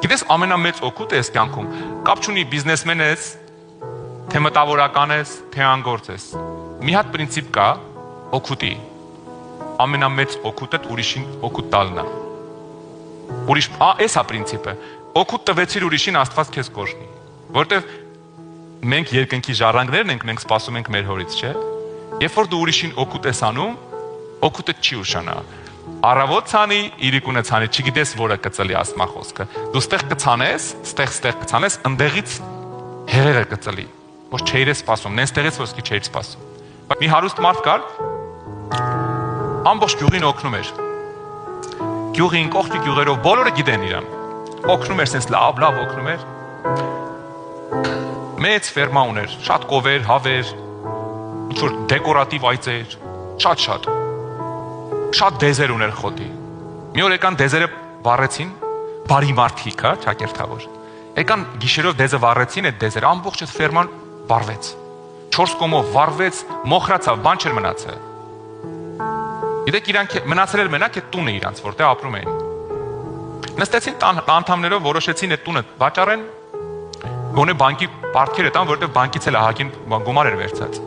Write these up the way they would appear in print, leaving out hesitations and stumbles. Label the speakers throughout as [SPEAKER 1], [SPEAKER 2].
[SPEAKER 1] Գիտես, ամենամեծ օգուտը ես կյանքում կապ չունի բիզնեսմեն ես, թե մտավորական ես, թե անգործ ես։ Մի հատ պրինցիպ կա օգուտի։ Ամենամեծ օգուտը ուրիշին օգուտ տալն է։ Ուրիշ, էս է պրինցիպը։ Օգուտ տվեցիր ուրիշին, Աստված քեզ կօրհնի։ Որտեվ մենք երկնքի ժառանգներն ենք, մենք սպասում ենք մեր հորից, չէ՞։ Երբ որ դու ուրիշին օգուտ ես անում, օգուտը չի ուշանա։ Առավոտ ցանի, իրիկունը ցանի, չգիտես որը կծլի ասմա խոսքը։ Դու ստեղ կցանես, ստեղ կցանես, ընդեղից հեղեղը կծլի։ Ոչ չէիր սպասում, նենստեղից ոսկի չէիր սպասում։ Մի հարուստ մարդ կար, ամբողջ գյուղին օգնում էր։ Գյուղին, կողքի գյուղերով բոլորը գիտեն իրան։ Օգնում էր, sense լավ օգնում էր։ Մեծ ֆերմա ուներ, շատ կովեր, հավեր, ինչ-որ դեկորատիվ այծեր, շատ դեզեր ուներ խոտի։ Մի օր եկան դեզերը վառեցին, բարի մարդիկ, հա, ճակերտավոր։ Եկան գիշերով դեզը վառեցին, այդ դեզերը ամբողջ այդ ֆերման վառվեց։ 4 կողմով վառվեց, մոխրացավ, բան չէր մնացել։ Գիտեք, իրանք մնացել էր մենակ այդ տունը իրանց, որտեղ ապրում էին։ Նստեցին տան անդամներով որոշեցին այդ տունը վաճառեն, գոնե բանկի պարտքերը տան, որտեղ բանկից էլ ահագին գումար էր վերցած։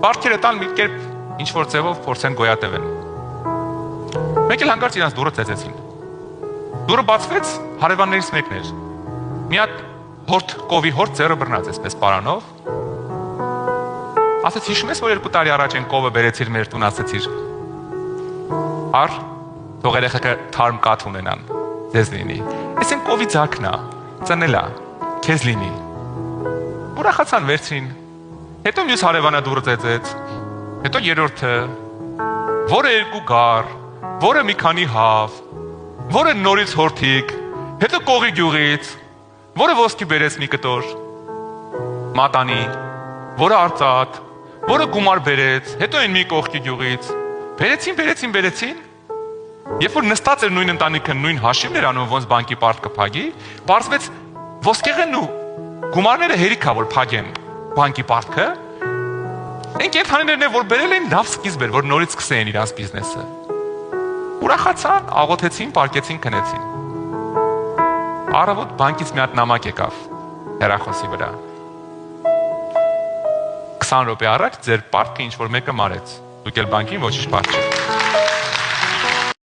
[SPEAKER 1] Պարտքերը տան մի կերպ ինչ-որ ձևով փորձեն գոյատևեն։ Մեկ էլ հանկարծ իրանց դուռը ծեծեցին։ Դուռը բացվեց, հարևաններից մեկն էր։ Մի հատ կովի հորդ ձեռը բռնած էսպես պարանով։ Ասեց, հիշում ես, որ 2 տարի առաջ են կովը բերեցիր մեր տուն, ասեցիր։ Առ, թող երեխեքը թարմ կաթ ունենան, ձեզ լինի։ Էս են կովի ձակն է, ծնել է, քեզ լինի։ Ուրախացան վերցրին։ Հետո մյուս հարևանը դուռը ծեծեց։ Հետո երրորդը, որը 2 գար, որը մի քանի հավ, որը նորից հորթիկ, հետո կողի գյուղից, որը ոսկի բերեց մի կտոր, մատանի, որը արծաթ, որը գումար բերեց, հետո այն մի կողքի գյուղից, բերեցին, երբ որ նստած էր նույն ընտանիքը, նույն հաշիվն էր անում, ոնց բանկի պարտ կփակի, պարզվեց ոսկեղենն ու գումարները հերիք ա որ փակեն բանկի պարտքը, այն կենդանիներն որ բերել էին լավ սկիզբ էր, որ նորից սկսեին իրանց բիզնեսը։ Ուրախացան, աղոթեցին, պարկեցին, քնեցին։ Առավոտ բանկից մի հատ նամակ եկավ հեռախոսի վրա։ 20 րոպե առաջ ձեր պարտքը ինչ որ մեկը մարեց։ Դուք էլ բանկին ոչինչ պարտ չեք։